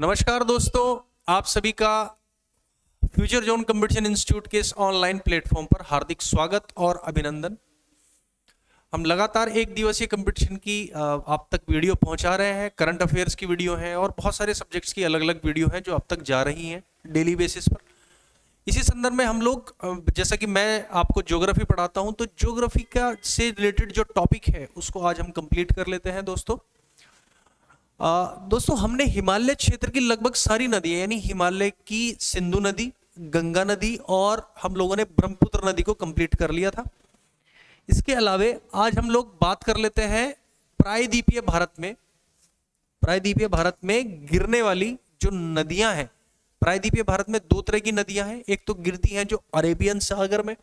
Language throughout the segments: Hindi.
नमस्कार दोस्तों, आप सभी का फ्यूचर जोन कंपटीशन इंस्टीट्यूट के इस ऑनलाइन प्लेटफॉर्म पर हार्दिक स्वागत और अभिनंदन। हम लगातार एक दिवसीय कंपटीशन की आप तक वीडियो पहुंचा रहे हैं। करंट अफेयर्स की वीडियो है और बहुत सारे सब्जेक्ट्स की अलग अलग वीडियो हैं जो अब तक जा रही हैं डेली बेसिस पर। इसी संदर्भ में हम लोग जैसा कि मैं आपको ज्योग्राफी पढ़ाता हूं, तो ज्योग्राफी का से रिलेटेड जो टॉपिक है उसको आज हम कंप्लीट कर लेते हैं दोस्तों। दोस्तों, हमने हिमालय क्षेत्र की लगभग सारी नदियां यानी हिमालय की सिंधु नदी, गंगा नदी और हम लोगों ने ब्रह्मपुत्र नदी को कंप्लीट कर लिया था। इसके अलावे आज हम लोग बात कर लेते हैं प्रायद्वीपीय भारत में गिरने वाली जो नदियां हैं। प्रायद्वीपीय भारत में दो तरह की नदियां हैं, एक तो गिरती है जो अरेबियन सागर में,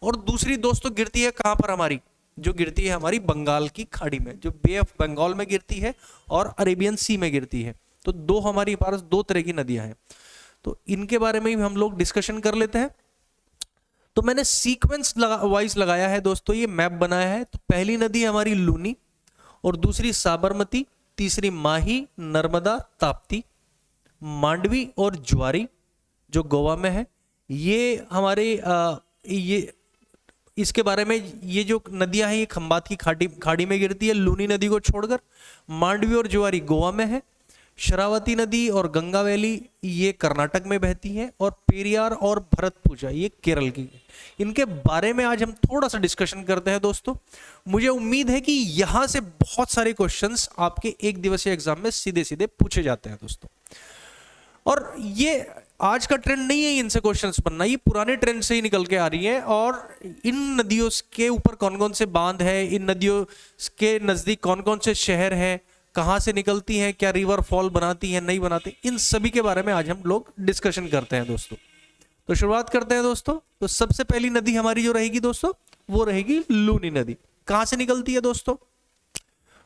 और दूसरी दोस्तों गिरती है कहां पर, हमारी जो गिरती है हमारी बंगाल की खाड़ी में, जो बे ऑफ बंगाल में गिरती है और अरेबियन सी में गिरती है। तो दो हमारी पास दो तरह की नदियां हैं, तो इनके बारे में भी हम लोग डिस्कशन कर लेते हैं। तो मैंने सीक्वेंस वाइज लगाया है दोस्तों, ये मैप बनाया है। तो पहली नदी हमारी लूनी, और दूसरी साबरमती, तीसरी माही, नर्मदा, ताप्ती, मांडवी और ज्वारी जो गोवा में है। ये हमारे ये इसके बारे में, ये जो नदियां हैं ये खंबात की खाड़ी में गिरती है लूनी नदी को छोड़कर। मांडवी और ज्वारी गोवा में है। शरावती नदी और गंगा वैली ये कर्नाटक में बहती हैं, और पेरियार और भरतपुजा ये केरल की। इनके बारे में आज हम थोड़ा सा डिस्कशन करते हैं दोस्तों। मुझे उम्मीद है कि यहां से बहुत सारे क्वेश्चंस आपके एक दिवसीय एग्जाम में सीधे सीधे पूछे जाते हैं दोस्तों। और ये आज का ट्रेंड नहीं है इनसे क्वेश्चंस बनना, ये पुराने ट्रेंड से ही निकल के आ रही है। और इन नदियों के ऊपर कौन कौन से बांध है, इन नदियों के नजदीक कौन कौन से शहर हैं, कहाँ से निकलती हैं, क्या रिवर फॉल बनाती हैं नहीं बनाती, इन सभी के बारे में आज हम लोग डिस्कशन करते हैं दोस्तों। तो शुरुआत करते हैं दोस्तों। तो सबसे पहली नदी हमारी जो रहेगी दोस्तों, वो रहेगी लूनी नदी। कहाँ से निकलती है दोस्तों?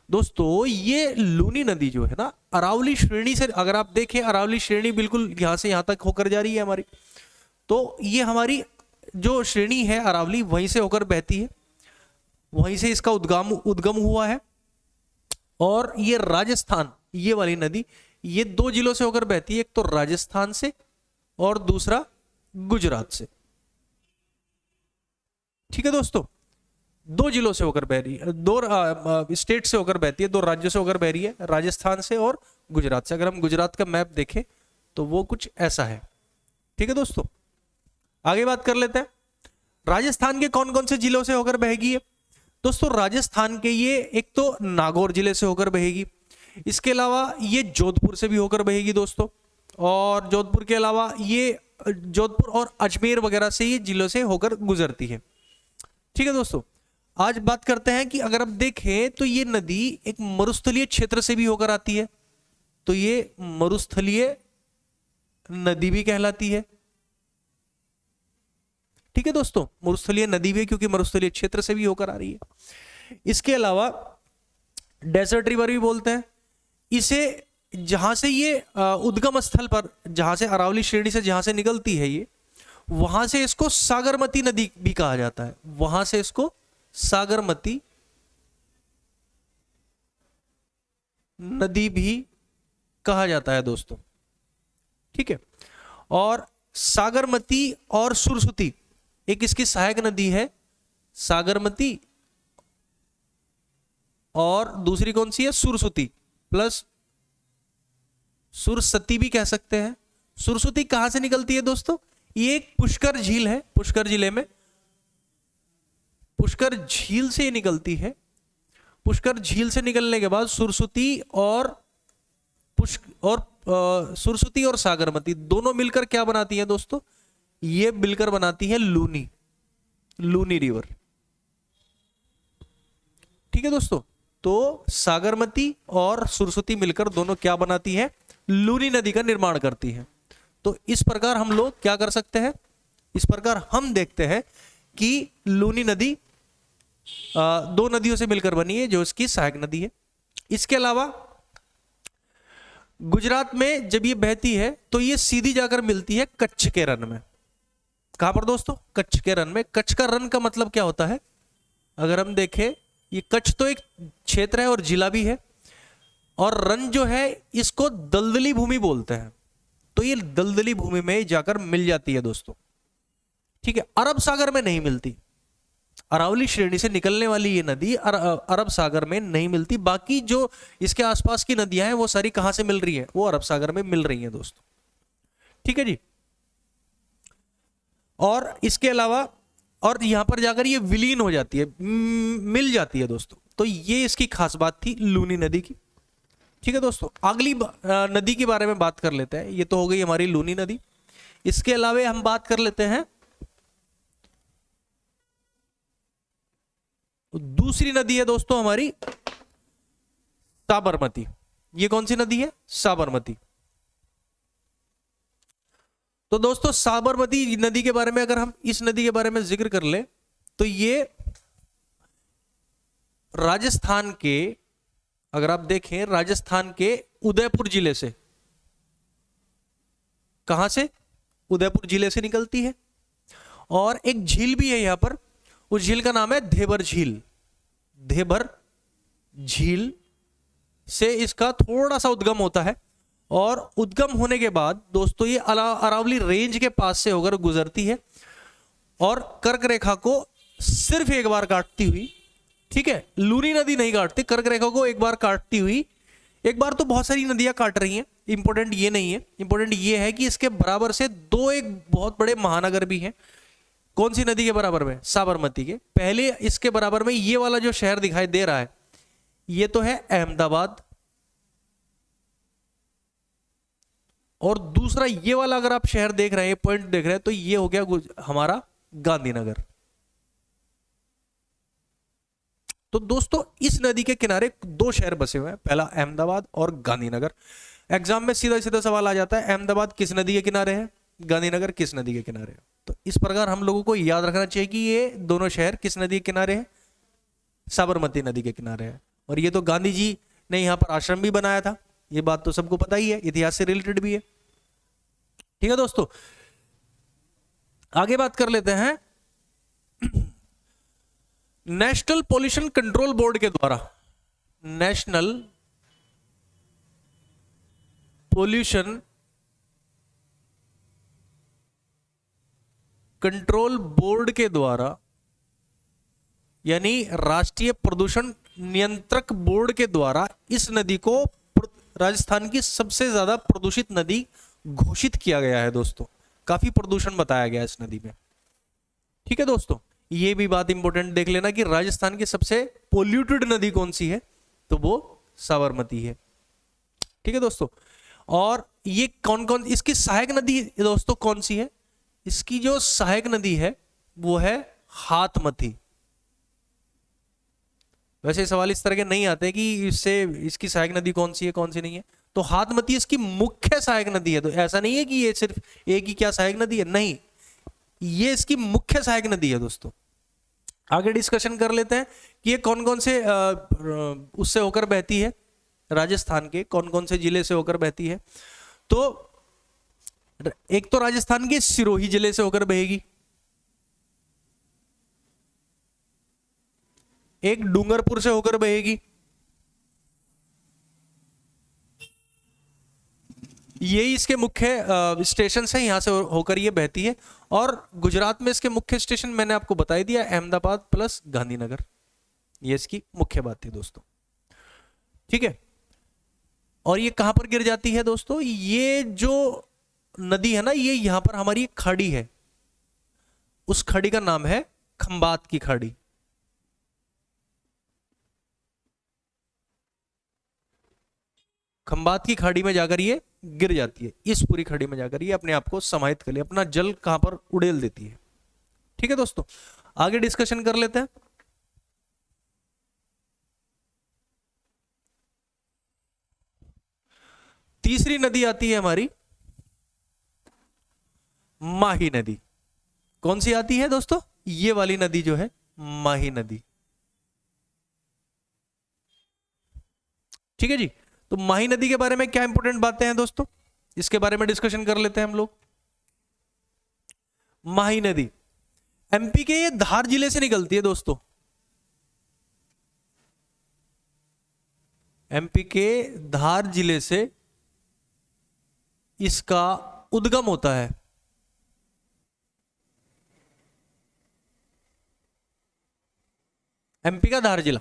दोस्तों, ये लूनी नदी जो है ना, अरावली श्रेणी से, अगर आप देखें अरावली श्रेणी बिल्कुल यहां से यहां तक होकर जा रही है हमारी। तो ये हमारी जो श्रेणी है अरावली, वहीं से होकर बहती है, वहीं से इसका उद्गम हुआ है। और ये राजस्थान, ये वाली नदी, ये दो जिलों से होकर बहती है, एक तो राजस्थान से और दूसरा गुजरात से। ठीक है दोस्तों, दो जिलों से होकर बह रही है, दो स्टेट से होकर बहती है, दो राज्यों से होकर बह रही है, राजस्थान से और गुजरात से। अगर हम गुजरात का मैप देखें तो वो कुछ ऐसा है। ठीक है दोस्तों, आगे बात कर लेते हैं। राजस्थान के कौन कौन से जिलों से होकर बहेगी है दोस्तों? राजस्थान के ये एक तो नागौर जिले से होकर बहेगी, इसके अलावा ये जोधपुर से भी होकर बहेगी दोस्तों, और जोधपुर के अलावा ये जोधपुर और अजमेर वगैरह से ये जिलों से होकर गुजरती है। ठीक है दोस्तों, आज बात करते हैं कि अगर आप देखें तो ये नदी एक मरुस्थलीय क्षेत्र से भी होकर आती है, तो ये मरुस्थलीय नदी भी कहलाती है। ठीक है दोस्तों, मरुस्थलीय नदी भी है क्योंकि मरुस्थलीय क्षेत्र से भी होकर आ रही है। इसके अलावा डेजर्ट रिवर भी बोलते हैं इसे, जहां से ये उद्गम स्थल पर, जहां से अरावली श्रेणी से जहां से निकलती है ये, वहां से इसको सागरमती नदी भी कहा जाता है, वहां से इसको सागरमती नदी भी कहा जाता है दोस्तों। ठीक है, और सागरमती और सुरसुती एक इसकी सहायक नदी है, सागरमती, और दूसरी कौन सी है? सुरसुती प्लस सुरसती भी कह सकते हैं। सुरसुती कहां से निकलती है दोस्तों? ये एक पुष्कर झील है, पुष्कर जिले में, पुष्कर झील से निकलती है। पुष्कर झील से निकलने के बाद सुरसुती और सुरसुती और सागरमती दोनों मिलकर क्या बनाती हैं दोस्तों? ये मिलकर बनाती है लूनी रिवर। ठीक है दोस्तों, तो सागरमती और सुरसुती मिलकर दोनों क्या बनाती है? लूनी नदी का निर्माण करती है। तो इस प्रकार हम लोग क्या कर सकते हैं, इस प्रकार हम देखते हैं कि लूनी नदी दो नदियों से मिलकर बनी है जो इसकी सहायक नदी है। इसके अलावा गुजरात में जब ये बहती है तो ये सीधी जाकर मिलती है कच्छ के रन में। कहां पर दोस्तों? कच्छ के रन में। कच्छ का रन का मतलब क्या होता है? अगर हम देखें, ये कच्छ तो एक क्षेत्र है और जिला भी है। और रन जो है इसको दलदली भूमि बोलते हैं। तो ये दलदली भूमि में जाकर मिल जाती है दोस्तों, ठीक है। अरब सागर में नहीं मिलती, अरावली श्रेणी से निकलने वाली ये नदी अरब सागर में नहीं मिलती। बाकी जो इसके आसपास की नदियां हैं वो सारी कहां से मिल रही है, वो अरब सागर में मिल रही हैं दोस्तों, ठीक है जी। और इसके अलावा और यहां पर जाकर ये विलीन हो जाती है, मिल जाती है दोस्तों। तो ये इसकी खास बात थी लूनी नदी की, ठीक है दोस्तों। अगली नदी के बारे में बात कर लेते हैं। ये तो हो गई हमारी लूनी नदी। इसके अलावा हम बात कर लेते हैं दूसरी नदी है दोस्तों हमारी साबरमती। ये कौन सी नदी है, साबरमती। तो दोस्तों साबरमती नदी के बारे में अगर हम इस नदी के बारे में जिक्र कर ले तो ये राजस्थान के, अगर आप देखें राजस्थान के उदयपुर जिले से, कहां से, उदयपुर जिले से निकलती है। और एक झील भी है यहां पर, उस झील का नाम है धेबर झील। धेबर झील से इसका थोड़ा सा उद्गम होता है और उद्गम होने के बाद दोस्तों ये अरावली रेंज के पास से होकर गुजरती है और कर्क रेखा को सिर्फ एक बार काटती हुई, ठीक है, लूनी नदी नहीं काटती, कर्क रेखा को एक बार काटती हुई, एक बार तो बहुत सारी नदियां काट रही हैं, इंपॉर्टेंट ये नहीं है, इंपॉर्टेंट ये है कि इसके बराबर से दो एक बहुत बड़े महानगर भी हैं। कौन सी नदी के बराबर में, साबरमती के। पहले इसके बराबर में ये वाला जो शहर दिखाई दे रहा है ये तो है अहमदाबाद, और दूसरा ये वाला अगर आप शहर देख रहे हैं, पॉइंट देख रहे हैं, तो ये हो गया हमारा गांधीनगर। तो दोस्तों इस नदी के किनारे दो शहर बसे हुए हैं, पहला अहमदाबाद और गांधीनगर। एग्जाम में सीधा सीधा सवाल आ जाता है, अहमदाबाद किस नदी के किनारे है, गांधीनगर किस नदी के किनारे है। तो इस प्रकार हम लोगों को याद रखना चाहिए कि ये दोनों शहर किस नदी के किनारे हैं, साबरमती नदी के किनारे है। और ये तो गांधी जी ने यहाँ पर आश्रम भी बनाया था, ये बात तो सबको पता ही है, इतिहास से रिलेटेड भी है, ठीक है दोस्तों। आगे बात कर लेते हैं नेशनल पॉल्यूशन कंट्रोल बोर्ड के द्वारा, नेशनल पॉल्यूशन कंट्रोल बोर्ड के द्वारा, यानी राष्ट्रीय प्रदूषण नियंत्रक बोर्ड के द्वारा इस नदी को राजस्थान की सबसे ज्यादा प्रदूषित नदी घोषित किया गया है दोस्तों। काफी प्रदूषण बताया गया है इस नदी में, ठीक है दोस्तों। ये भी बात इंपॉर्टेंट देख लेना कि राजस्थान की सबसे पोल्यूटेड नदी कौन सी है, तो वो साबरमती है, ठीक है दोस्तों। और ये कौन कौन, इसकी सहायक नदी दोस्तों कौन सी है, इसकी जो सहायक नदी है वो है हाथमती। वैसे सवाल इस तरह के नहीं आते कि इससे इसकी सहायक नदी कौन सी है कौन सी नहीं है, तो हाथमती इसकी मुख्य सहायक नदी है। तो ऐसा नहीं है कि ये सिर्फ एक ही क्या सहायक नदी है, नहीं, ये इसकी मुख्य सहायक नदी है दोस्तों। आगे डिस्कशन कर लेते हैं कि ये कौन कौन से उससे होकर बहती है, राजस्थान के कौन कौन से जिले से होकर बहती है। तो एक तो राजस्थान के सिरोही जिले से होकर बहेगी, एक डूंगरपुर से होकर बहेगी, यही इसके मुख्य स्टेशन है, यहां से होकर ये बहती है। और गुजरात में इसके मुख्य स्टेशन मैंने आपको बता ही दिया, अहमदाबाद प्लस गांधीनगर, ये इसकी मुख्य बात थी दोस्तों, ठीक है। और ये कहां पर गिर जाती है दोस्तों, ये जो नदी है ना, ये यहां पर हमारी खाड़ी है, उस खाड़ी का नाम है खंबात की खाड़ी। खंबात की खाड़ी में जाकर ये गिर जाती है, इस पूरी खाड़ी में जाकर ये अपने आप को समाहित कर ले, अपना जल कहां पर उड़ेल देती है, ठीक है दोस्तों। आगे डिस्कशन कर लेते हैं। तीसरी नदी आती है हमारी माही नदी। कौन सी आती है दोस्तों, ये वाली नदी जो है माही नदी, ठीक है जी। तो माही नदी के बारे में क्या इंपॉर्टेंट बातें हैं दोस्तों, इसके बारे में डिस्कशन कर लेते हैं हम लोग। माही नदी एमपी के ये धार जिले से निकलती है दोस्तों, एमपी के धार जिले से इसका उद्गम होता है। एमपी का धार जिला,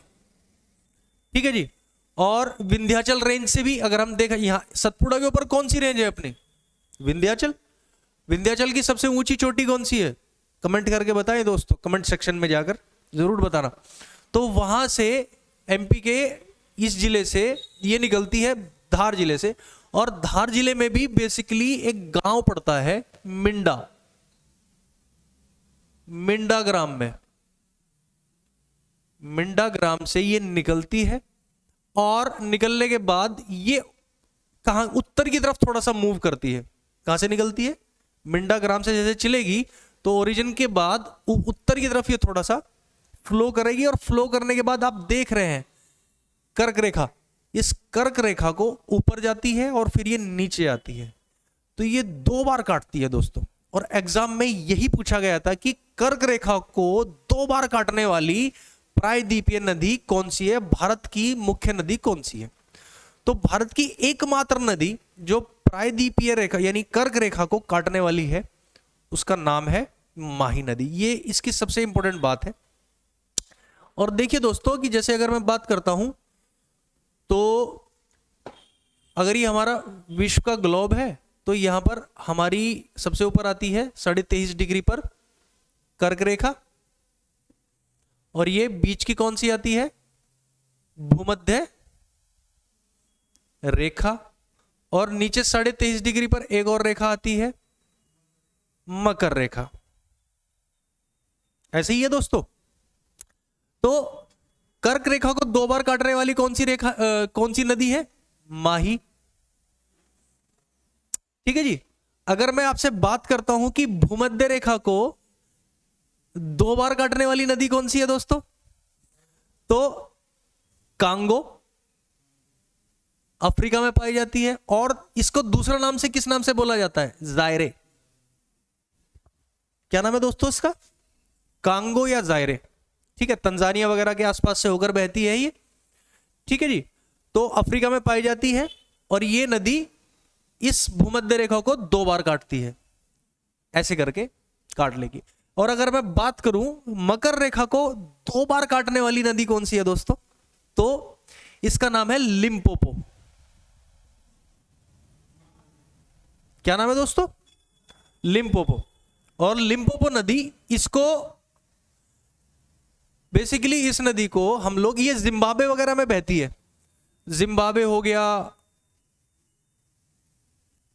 ठीक है जी। और विंध्याचल रेंज से भी अगर हम देखें, यहां सतपुड़ा के ऊपर कौन सी रेंज है अपनी? विंध्याचल। विंध्याचल की सबसे ऊंची चोटी कौन सी है? कमेंट करके बताएं दोस्तों, कमेंट सेक्शन में जाकर जरूर बताना। तो वहां से एमपी के इस जिले से ये निकलती है धार जिले से, और धार जिले में भी बेसिकली एक गांव पड़ता है मिंडा, मिंडा ग्राम में, मिंडा ग्राम से ये निकलती है। और निकलने के बाद ये कहां, उत्तर की तरफ थोड़ा सा मूव करती है। कहां से निकलती है? मिंडा ग्राम से जैसे चलेगी तो ओरिजिन के बाद उत्तर की तरफ ये थोड़ा सा फ्लो करेगी, और फ्लो करने के बाद आप देख रहे हैं कर्क रेखा, इस कर्क रेखा को ऊपर जाती है और फिर ये नीचे आती है। तो ये 2 बार काटती है दोस्तों, और एग्जाम में यही पूछा गया था कि कर्क रेखा को 2 बार काटने वाली प्रायद्वीपीय नदी कौन सी है, भारत की मुख्य नदी कौन सी है? तो भारत की एकमात्र नदी जो प्रायद्वीपीय रेखा यानी कर्क रेखा को काटने वाली है, उसका नाम है माही नदी। ये इसकी सबसे इंपॉर्टेंट बात है। और देखिए दोस्तों कि जैसे अगर मैं बात करता हूं तो अगर ये हमारा विश्व का ग्लोब है, तो यहां पर हमारी सबसे ऊपर आती है 23.5 डिग्री पर कर्क रेखा, और ये बीच की कौन सी आती है? भूमध्य रेखा। और नीचे 23.5 डिग्री पर एक और रेखा आती है, मकर रेखा। ऐसे ही है दोस्तों। तो कर्क रेखा को 2 बार काटने वाली कौन सी रेखा, कौन सी नदी है? माही। ठीक है जी। अगर मैं आपसे बात करता हूं कि भूमध्य रेखा को 2 बार काटने वाली नदी कौन सी है दोस्तों, तो कांगो अफ्रीका में पाई जाती है, और इसको दूसरा नाम से किस नाम से बोला जाता है? जायरे। क्या नाम है दोस्तों इसका? कांगो या जायरे। ठीक है, तंजानिया वगैरह के आसपास से होकर बहती है ये। ठीक है जी। तो अफ्रीका में पाई जाती है, और ये नदी इस भूमध्य रेखा को 2 बार काटती है, ऐसे करके काट लेगी। और अगर मैं बात करूं मकर रेखा को 2 बार काटने वाली नदी कौन सी है दोस्तों, तो इसका नाम है लिम्पोपो। क्या नाम है दोस्तों? लिम्पोपो। और लिम्पोपो नदी, इसको बेसिकली इस नदी को हम लोग, ये जिम्बाब्वे वगैरह में बहती है, जिम्बाब्वे हो गया,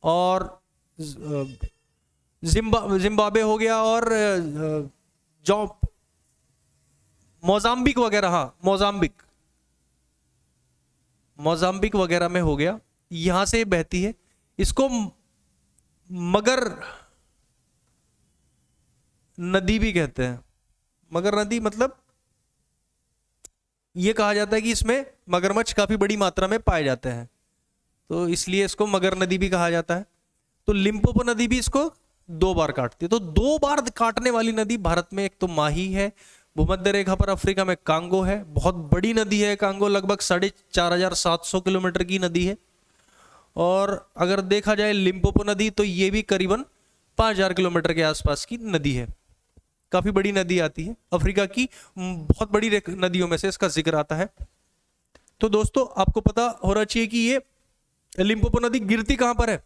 और जिम्बाब्वे हो गया, और जो मोजाम्बिक वगैरह, हाँ मोजाम्बिक वगैरह में हो गया, यहां से बहती है। इसको मगर नदी भी कहते हैं। मगर नदी मतलब ये कहा जाता है कि इसमें मगरमच्छ काफी बड़ी मात्रा में पाए जाते हैं, तो इसलिए इसको मगर नदी भी कहा जाता है। तो लिम्पोपो नदी भी इसको 2 बार काटती है। तो 2 बार काटने वाली नदी भारत में एक तो माही है, भूमध्य रेखा पर अफ्रीका में कांगो है, बहुत बड़ी नदी है कांगो, लगभग 4,700 किलोमीटर की नदी है। और अगर देखा जाए लिम्पोपो नदी, तो ये भी करीबन 5,000 किलोमीटर के आसपास की नदी है, काफी बड़ी नदी आती है, अफ्रीका की बहुत बड़ी नदियों में से इसका जिक्र आता है। तो दोस्तों आपको पता होना चाहिए कि ये लिम्पोपो नदी गिरती कहां पर है?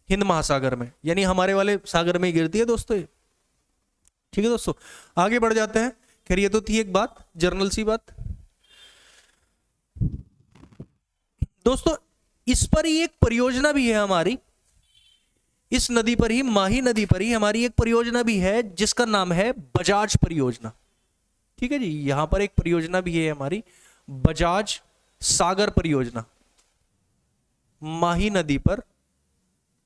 हिंद महासागर में, यानी हमारे वाले सागर में ही गिरती है दोस्तों ये। ठीक है दोस्तों, आगे बढ़ जाते हैं। खैर ये तो थी एक बात, जर्नल सी बात। दोस्तों इस पर ही एक परियोजना भी है हमारी, इस नदी पर ही, माही नदी पर ही हमारी एक परियोजना भी है जिसका नाम है बजाज परियोजना। ठीक है जी, यहां पर एक परियोजना भी है हमारी, बजाज सागर परियोजना। माही नदी पर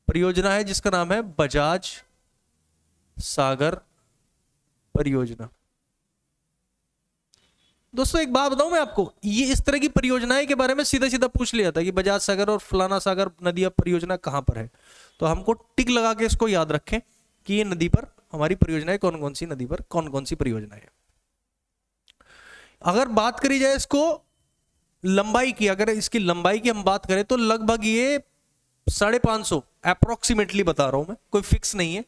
परियोजना है जिसका नाम है बजाज सागर परियोजना। दोस्तों एक बात बताऊं मैं आपको, ये इस तरह की परियोजनाएं के बारे में सीधा सीधा पूछ लिया था कि बजाज सागर और फलाना सागर नदियां परियोजना कहां पर है, तो हमको टिक लगा के इसको याद रखें कि ये नदी पर हमारी परियोजनाएं कौन कौन सी, नदी पर कौन कौन सी परियोजनाएं है। अगर बात करी जाए इसको लंबाई की, अगर इसकी लंबाई की हम बात करें तो लगभग ये 550 अप्रोक्सीमेटली बता रहा हूं मैं, कोई फिक्स नहीं है,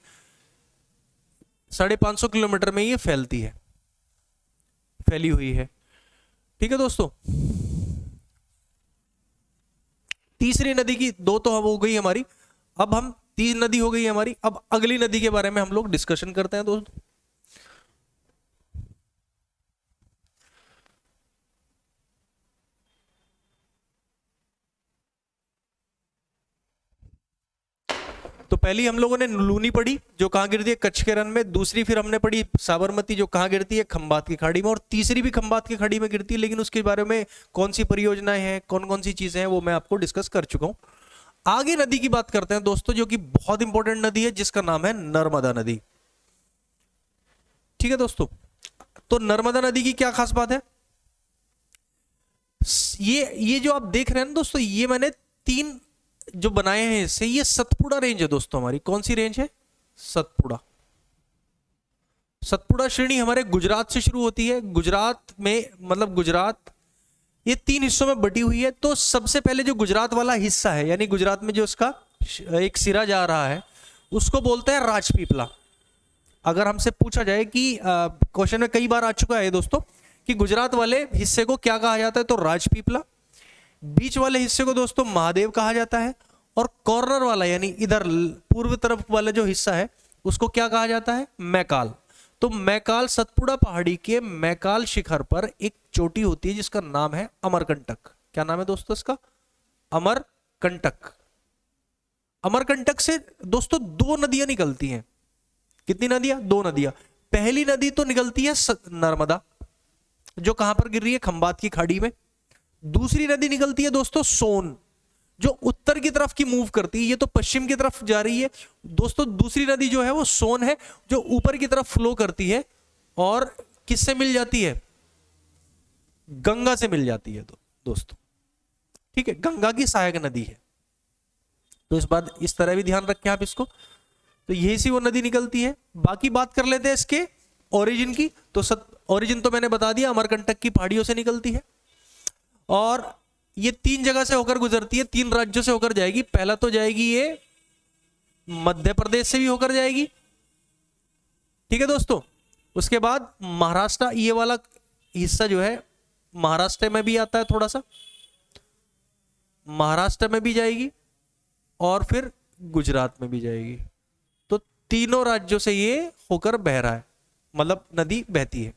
550 किलोमीटर में ये फैलती है, फैली हुई है। ठीक है दोस्तों, तीसरी नदी की दो तो अब हो गई हमारी, अब हम 3 नदी हो गई हमारी, अब अगली नदी के बारे में हम लोग डिस्कशन करते हैं दोस्तों। तो पहली हम लोगों ने लूनी पढ़ी जो कहां गिरती है, कच्छ के रन में। दूसरी फिर हमने पढ़ी साबरमती जो कहां गिरती है, खंबात की खाड़ी में। और तीसरी भी खंबात की खाड़ी में गिरती है, लेकिन उसके बारे में कौन सी परियोजनाएं हैं, कौन कौन सी चीजें हैं, वो मैं आपको डिस्कस कर चुका हूं। आगे नदी की बात करते हैं दोस्तों, जो कि बहुत इंपॉर्टेंट नदी है, जिसका नाम है नर्मदा नदी। ठीक है दोस्तों, तो नर्मदा नदी की क्या खास बात है, ये जो आप देख रहे हैं ना दोस्तों, ये मैंने 3 जो बनाए हैं इससे, ये सतपुड़ा रेंज है दोस्तों हमारी। कौन सी रेंज है, सतपुड़ा। सतपुड़ा श्रेणी हमारे गुजरात से शुरू होती है। गुजरात में मतलब गुजरात ये 3 हिस्सों में बटी हुई है। तो सबसे पहले जो गुजरात वाला हिस्सा है, यानी गुजरात में जो उसका एक सिरा जा रहा है, उसको बोलते हैं राजपीपला। अगर हमसे पूछा जाए कि क्वेश्चन में कई बार आ चुका है दोस्तों कि गुजरात वाले हिस्से को क्या कहा जाता है, तो राजपीपला। बीच वाले हिस्से को दोस्तों महादेव कहा जाता है। और कॉर्नर वाला यानी इधर पूर्व तरफ वाला जो हिस्सा है, उसको क्या कहा जाता है, मैकाल। तो मैकाल, सतपुड़ा पहाड़ी के मैकाल शिखर पर एक चोटी होती है जिसका नाम है अमरकंटक। क्या नाम है दोस्तों इसका, अमरकंटक। अमरकंटक से दोस्तों 2 नदियां निकलती हैं। कितनी नदियां, 2 नदियां। पहली नदी तो निकलती है नर्मदा, जो कहां पर गिर रही है, खंबात की खाड़ी में। दूसरी नदी निकलती है दोस्तों सोन, जो उत्तर की तरफ की मूव करती है। ये तो पश्चिम की तरफ जा रही है दोस्तों। दूसरी नदी जो है वो सोन है, जो ऊपर की तरफ फ्लो करती है और किससे मिल जाती है, गंगा से मिल जाती है दोस्तों। ठीक है, गंगा की सहायक नदी है। तो इस बात, इस तरह भी ध्यान रखें आप इसको। तो यही सी वो नदी निकलती है। बाकी बात कर लेते हैं इसके ओरिजिन की। तो ओरिजिन तो मैंने बता दिया, अमरकंटक की पहाड़ियों से निकलती है और ये 3 जगह से होकर गुजरती है, 3 राज्यों से होकर जाएगी। पहला तो जाएगी ये मध्य प्रदेश से भी होकर जाएगी। ठीक है दोस्तों, उसके बाद महाराष्ट्र, ये वाला हिस्सा जो है महाराष्ट्र में भी आता है, थोड़ा सा महाराष्ट्र में भी जाएगी और फिर गुजरात में भी जाएगी। तो तीनों राज्यों से ये होकर बह रहा है, मतलब नदी बहती है।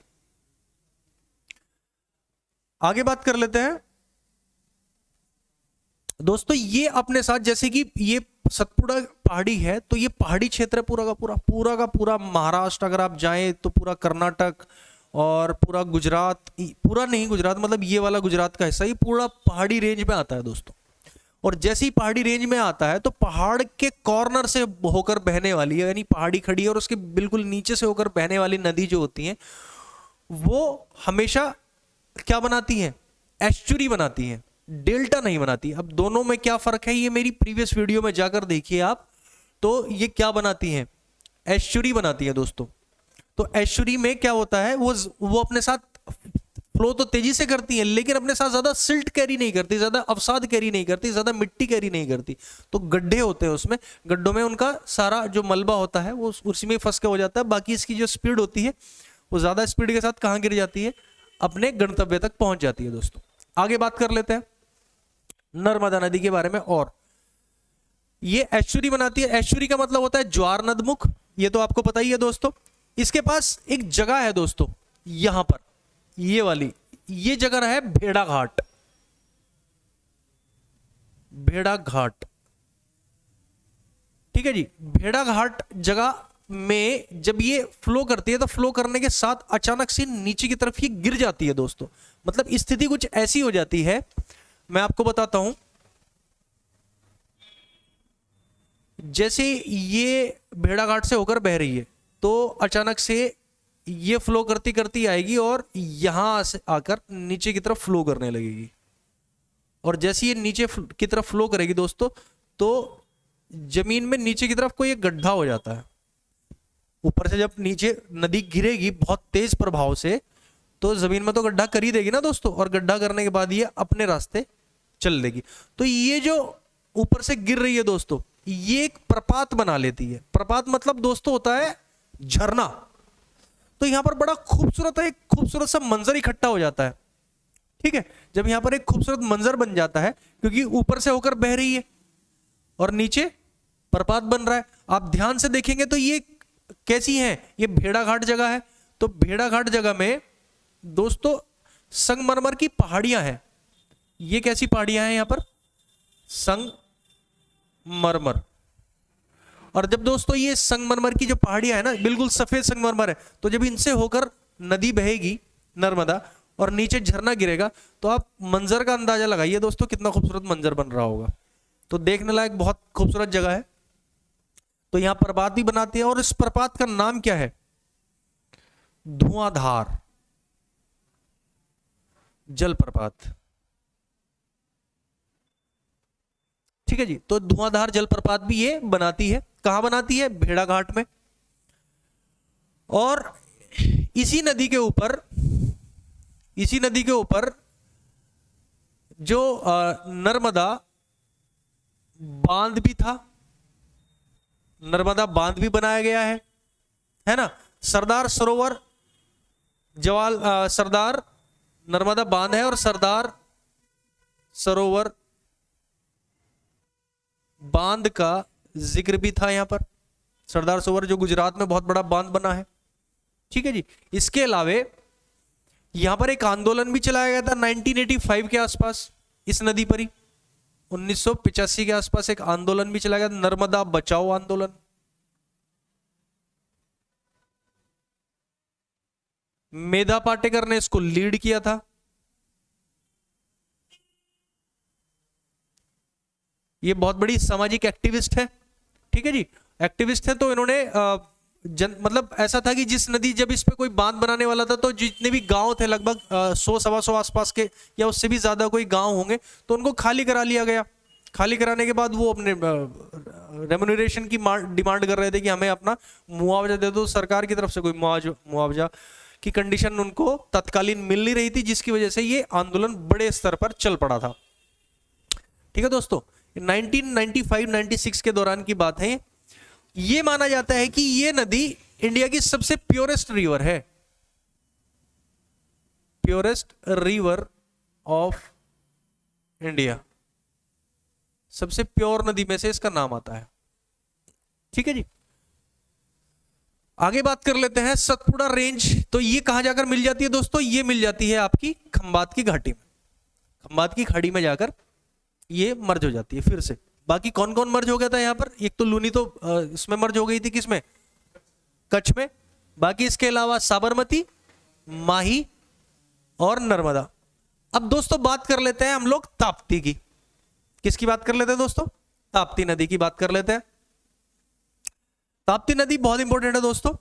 आगे बात कर लेते हैं दोस्तों। ये अपने साथ, जैसे कि ये सतपुड़ा पहाड़ी है, तो ये पहाड़ी क्षेत्र है पूरा का पूरा महाराष्ट्र, अगर आप जाएं तो पूरा कर्नाटक और पूरा गुजरात, पूरा नहीं गुजरात मतलब ये वाला गुजरात का हिस्सा, ये पूरा पहाड़ी रेंज में आता है दोस्तों। और जैसे ही पहाड़ी रेंज में आता है तो पहाड़ के कॉर्नर से होकर बहने वाली है, यानी पहाड़ी खड़ी है और उसके बिल्कुल नीचे से होकर बहने वाली नदी जो होती है, वो हमेशा क्या बनाती है, एस्चुरी बनाती है, डेल्टा नहीं बनाती। अब दोनों में क्या फर्क है, ये मेरी प्रीवियस वीडियो में जाकर देखिए आप। तो ये क्या बनाती है, एस्चुरी बनाती है दोस्तों। तो एस्चुरी में क्या होता है, वो अपने साथ फ्लो तो तेजी से करती है, लेकिन अपने साथ ज्यादा सिल्ट कैरी नहीं करती, ज्यादा अवसाद कैरी नहीं करती, ज्यादा मिट्टी कैरी नहीं करती। तो गड्ढे होते हैं उसमें, गड्ढों में उनका सारा जो मलबा होता है वो उसी में फंस के हो जाता है। बाकी इसकी जो स्पीड होती है वो ज्यादा स्पीड के साथ कहां गिर जाती है, अपने गंतव्य तक पहुंच जाती है दोस्तों। आगे बात कर लेते हैं नर्मदा नदी के बारे में। और ये एस्चुरी बनाती है। एस्चुरी का मतलब होता है ज्वार नदमुख, ये तो आपको पता ही है दोस्तों। इसके पास एक जगह है दोस्तों, यहां पर ये वाली, ये जगह है भेड़ा घाट। भेड़ा घाट, ठीक है जी। भेड़ा घाट जगह में जब ये फ्लो करती है तो फ्लो करने के साथ अचानक से नीचे की तरफ ये गिर जाती है दोस्तों। मतलब स्थिति कुछ ऐसी हो जाती है, मैं आपको बताता हूं। जैसे ये भेड़ा घाट से होकर बह रही है तो अचानक से ये फ्लो करती करती आएगी और यहां से आकर नीचे की तरफ फ्लो करने लगेगी। और जैसे ये नीचे की तरफ फ्लो करेगी दोस्तों, तो जमीन में नीचे की तरफ कोई एक गड्ढा हो जाता है। ऊपर से जब नीचे नदी गिरेगी बहुत तेज प्रभाव से, तो जमीन में तो गड्ढा कर ही देगी ना दोस्तों, और गड्ढा करने के बाद ये अपने रास्ते चल देगी। तो ये जो ऊपर से गिर रही है दोस्तों, ये एक प्रपात बना लेती है। प्रपात मतलब दोस्तों होता है झरना। तो यहां पर बड़ा खूबसूरत एक खूबसूरत सा मंजर इकट्ठा हो जाता है। ठीक है, जब यहां पर एक खूबसूरत मंजर बन जाता है, क्योंकि ऊपर से होकर बह रही है और नीचे प्रपात बन रहा है। आप ध्यान से देखेंगे तो ये कैसी है, ये भेड़ाघाट जगह है। तो भेड़ाघाट जगह में दोस्तों संगमरमर की पहाड़ियां हैं। ये कैसी पहाड़ियां हैं यहां पर, संगमरमर। और जब दोस्तों ये संगमरमर की जो पहाड़ियां है ना, बिल्कुल सफेद संगमरमर है, तो जब इनसे होकर नदी बहेगी नर्मदा और नीचे झरना गिरेगा, तो आप मंजर का अंदाजा लगाइए दोस्तों, कितना खूबसूरत मंजर बन रहा होगा। तो देखने लायक बहुत खूबसूरत जगह है। तो यहां प्रपात भी बनाती है, और इस प्रपात का नाम क्या है, धुआंधार जलप्रपात। ठीक है जी, तो धुआंधार जलप्रपात भी ये बनाती है। कहां बनाती है, भेड़ाघाट में। और इसी नदी के ऊपर जो नर्मदा बांध भी था, नर्मदा बांध भी बनाया गया है ना। सरदार सरोवर सरदार नर्मदा बांध है, और सरदार सरोवर बांध का जिक्र भी था यहां पर। सरदार सरोवर जो गुजरात में बहुत बड़ा बांध बना है। ठीक है जी, इसके अलावे यहां पर एक आंदोलन भी चलाया गया था 1985 के आसपास, इस नदी पर ही 1985 के आसपास एक आंदोलन भी चलाया गया, नर्मदा बचाओ आंदोलन। मेधा पाटेकर ने इसको लीड किया था। ये बहुत बड़ी सामाजिक एक्टिविस्ट है। ठीक है जी, एक्टिविस्ट है। तो इन्होंने मतलब ऐसा था कि जिस नदी, जब इस पे कोई बांध बनाने वाला था, तो जितने भी गांव थे लगभग 100-125 आसपास के या उससे भी ज्यादा कोई गांव होंगे, तो उनको खाली करा लिया गया। खाली कराने के बाद वो अपने रेम्यूनरेशन की डिमांड कर रहे थे कि हमें अपना मुआवजा दे दो। सरकार की तरफ से कोई मुआवजा की कंडीशन उनको तत्कालीन मिल नहीं रही थी, जिसकी वजह से ये आंदोलन बड़े स्तर पर चल पड़ा था। ठीक है दोस्तों, 1995-96 के दौरान की बात है। ये माना जाता है कि ये नदी इंडिया की सबसे प्योरेस्ट रिवर है, प्योरेस्ट रिवर ऑफ इंडिया। सबसे प्योर नदी में से इसका नाम आता है। ठीक है जी, आगे बात कर लेते हैं सतपुड़ा रेंज। तो ये कहां जाकर मिल जाती है दोस्तों, ये मिल जाती है आपकी खंबात की घाटी में। खंबात की खाड़ी में जाकर ये मर्ज हो जाती है फिर से। बाकी कौन कौन मर्ज हो गया था यहाँ पर, एक तो लूनी तो इसमें मर्ज हो गई थी, किसमें, कच्छ में। बाकी इसके अलावा साबरमती, माही और नर्मदा। अब दोस्तों बात कर लेते हैं हम लोग ताप्ती की। किसकी बात कर लेते हैं दोस्तों, ताप्ती नदी की बात कर लेते हैं। ताप्ती नदी बहुत इंपॉर्टेंट है दोस्तों।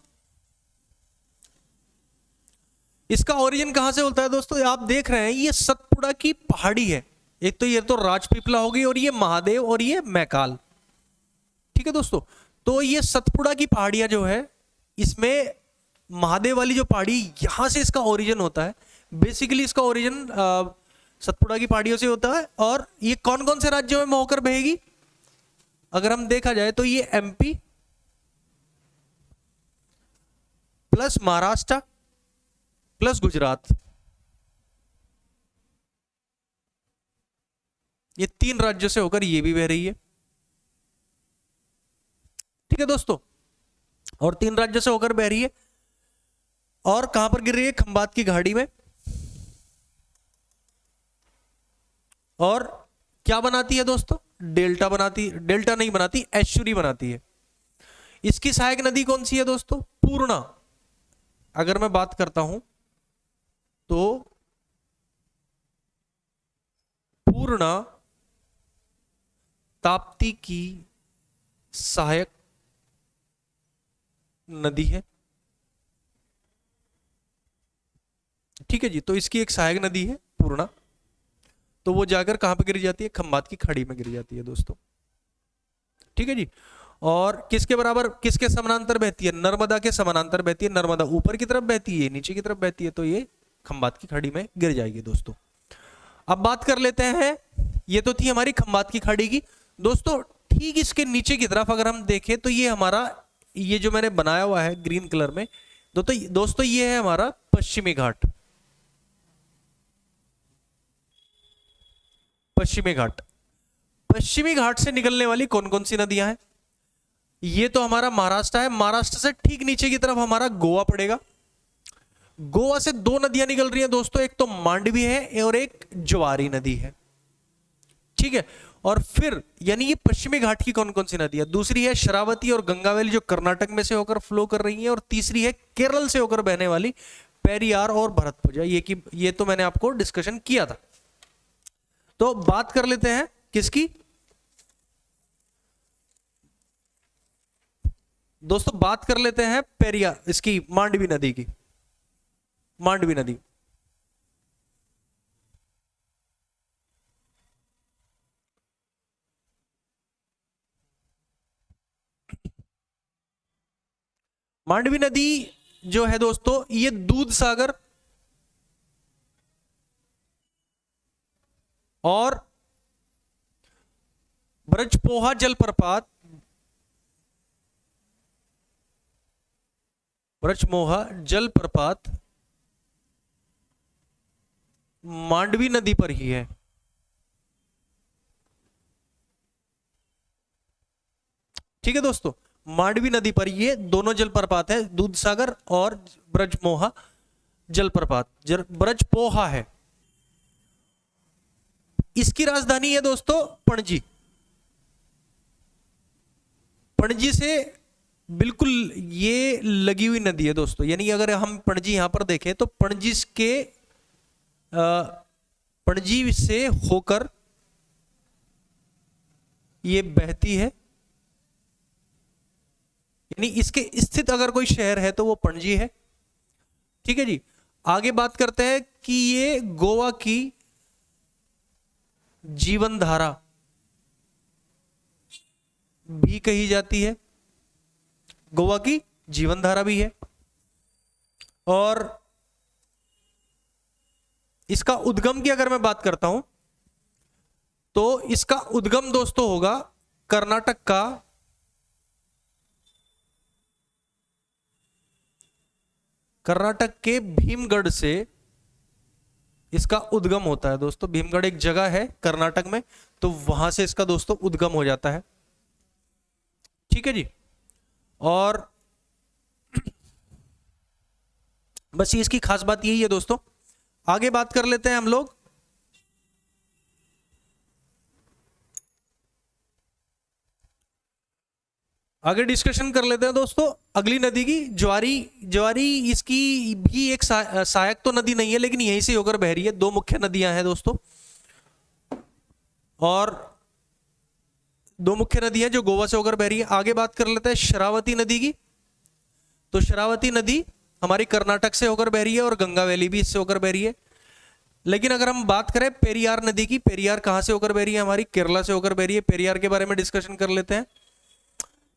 इसका ओरिजिन कहां से होता है दोस्तों, आप देख रहे हैं ये सतपुड़ा की पहाड़ी है। एक तो ये तो राजपीपला हो गई, और ये महादेव, और ये मैकाल। ठीक है दोस्तों, तो ये सतपुड़ा की पहाड़ियां जो है, इसमें महादेव वाली जो पहाड़ी, यहां से इसका ओरिजिन होता है। बेसिकली इसका ओरिजिन सतपुड़ा की पहाड़ियों से होता है। और ये कौन कौन से राज्यों में होकर बहेगी, अगर हम देखा जाए तो ये MP plus Maharashtra plus Gujarat, ये 3 राज्यों से होकर ये भी बह रही है। ठीक है दोस्तों, और 3 राज्यों से होकर बह रही है। और कहां पर गिर रही है, खंबात की घाटी में। और क्या बनाती है दोस्तों, डेल्टा बनाती, डेल्टा नहीं बनाती, एस्चुरी बनाती है। इसकी सहायक नदी कौन सी है दोस्तों, पूर्णा। अगर मैं बात करता हूं तो पूर्णा ताप्ती की सहायक नदी है। ठीक है जी, तो इसकी एक सहायक नदी है पूर्णा। तो वो जाकर कहां पे गिर जाती है, खंबात की खाड़ी में गिर जाती है दोस्तों। ठीक है जी, और किसके बराबर, किसके समानांतर बहती है, नर्मदा के समानांतर बहती है। नर्मदा ऊपर की तरफ बहती है, नीचे की तरफ बहती है, तो ये खंबात की खाड़ी में गिर जाएगी दोस्तों। अब बात कर लेते हैं, ये तो थी हमारी खंबात की खाड़ी की दोस्तों। ठीक इसके नीचे की तरफ अगर हम देखें तो ये हमारा, ये जो मैंने बनाया हुआ है ग्रीन कलर में दोस्तों ये है हमारा पश्चिमी घाट। पश्चिमी घाट, पश्चिमी घाट से निकलने वाली कौन कौन सी नदियां हैं? ये तो हमारा महाराष्ट्र है। महाराष्ट्र से ठीक नीचे की तरफ हमारा गोवा पड़ेगा। गोवा से दो नदियां निकल रही हैं दोस्तों, एक तो मांडवी है और एक ज्वारी नदी है, ठीक है। और फिर यानी ये पश्चिमी घाट की कौन कौन सी नदी है? दूसरी है शरावती और गंगावेली जो कर्नाटक में से होकर फ्लो कर रही है, और तीसरी है केरल से होकर बहने वाली पेरियार और भरतपुजा। ये तो मैंने आपको डिस्कशन किया था। तो बात कर लेते हैं किसकी दोस्तों, बात कर लेते हैं पेरियार, इसकी मांडवी नदी की। मांडवी नदी, मांडवी नदी जो है दोस्तों, ये दूध सागर और ब्रजपोहा जलप्रपात, ब्रजमोहा जलप्रपात मांडवी नदी पर ही है, ठीक है दोस्तों। मांडवी नदी पर ये दोनों जलप्रपात है, दूध सागर और ब्रजमोहा जलप्रपात। ब्रजपोहा है, इसकी राजधानी है दोस्तों पणजी। पणजी से बिल्कुल ये लगी हुई नदी है दोस्तों, यानी अगर हम पणजी यहां पर देखें तो पणजी के पणजी से होकर ये बहती है, यानी इसके स्थित अगर कोई शहर है तो वो पणजी है, ठीक है जी। आगे बात करते हैं कि ये गोवा की जीवन धारा भी कही जाती है, गोवा की जीवन धारा भी है। और इसका उद्गम की अगर मैं बात करता हूं तो इसका उद्गम दोस्तों होगा कर्नाटक का कर्नाटक के भीमगढ़ से इसका उद्गम होता है दोस्तों। भीमगढ़ एक जगह है कर्नाटक में, तो वहां से इसका दोस्तों उद्गम हो जाता है, ठीक है जी। और बस इसकी खास बात यही है दोस्तों। आगे बात कर लेते हैं हम लोग, आगे डिस्कशन कर लेते हैं दोस्तों अगली नदी की, ज्वारी। ज्वारी इसकी भी एक सहायक तो नदी नहीं है, लेकिन यहीं से होकर बह रही है। दो मुख्य नदियां हैं दोस्तों, और दो मुख्य नदियां जो गोवा से होकर बह रही है। आगे बात कर लेते हैं शरावती नदी की। तो शरावती नदी हमारी कर्नाटक से होकर बह रही है और गंगावेली भी इससे होकर बह रही है। लेकिन अगर हम बात करें पेरियार नदी की, पेरियार कहां से होकर बह रही है? हमारी केरला से होकर बह रही है। पेरियार के बारे में डिस्कशन कर लेते हैं।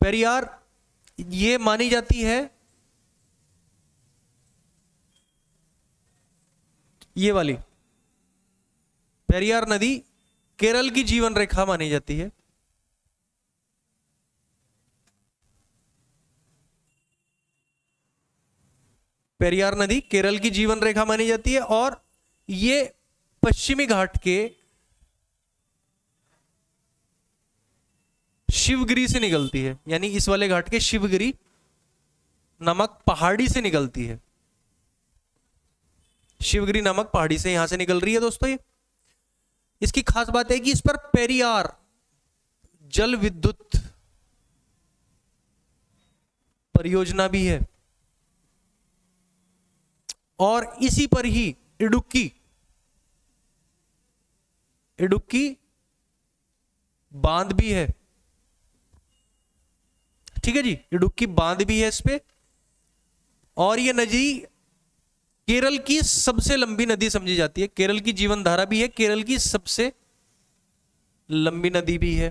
पेरियार ये मानी जाती है, ये वाली पेरियार नदी केरल की जीवन रेखा मानी जाती है। पेरियार नदी केरल की जीवन रेखा मानी जाती है, और ये पश्चिमी घाट के शिवगिरी से निकलती है, यानी इस वाले घाट के शिवगिरी नामक पहाड़ी से निकलती है। शिवगिरी नामक पहाड़ी से यहां से निकल रही है दोस्तों ये। इसकी खास बात है कि इस पर पेरियार जल विद्युत परियोजना भी है, और इसी पर ही इडुक्की बांध भी है, ठीक है जी। इडुक्की बांध भी है इस पे, और ये नदी केरल की सबसे लंबी नदी समझी जाती है। केरल की जीवन धारा भी है, केरल की सबसे लंबी नदी भी है,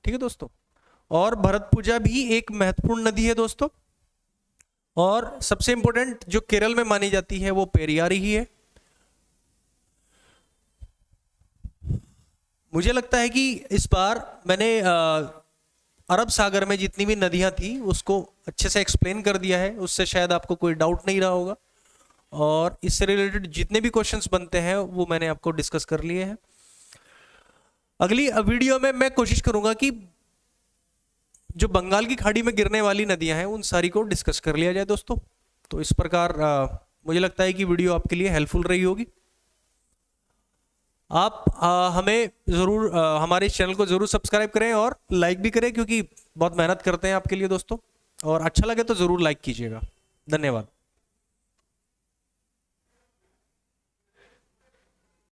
ठीक है दोस्तों। और भरतपुजा भी एक महत्वपूर्ण नदी है दोस्तों। और सबसे इंपॉर्टेंट जो केरल में मानी जाती है वो पेरियारी ही है। मुझे लगता है कि इस बार मैंने अरब सागर में जितनी भी नदियां थी उसको अच्छे से एक्सप्लेन कर दिया है, उससे शायद आपको कोई डाउट नहीं रहा होगा। और इससे रिलेटेड जितने भी क्वेश्चंस बनते हैं वो मैंने आपको डिस्कस कर लिए हैं। अगली वीडियो में मैं कोशिश करूंगा कि जो बंगाल की खाड़ी में गिरने वाली नदियां हैं उन सारी को डिस्कस कर लिया जाए दोस्तों। तो इस प्रकार मुझे लगता है कि वीडियो आपके लिए हेल्पफुल रही होगी। आप हमें ज़रूर हमारे चैनल को ज़रूर सब्सक्राइब करें और लाइक भी करें, क्योंकि बहुत मेहनत करते हैं आपके लिए दोस्तों। और अच्छा लगे तो ज़रूर लाइक कीजिएगा। धन्यवाद।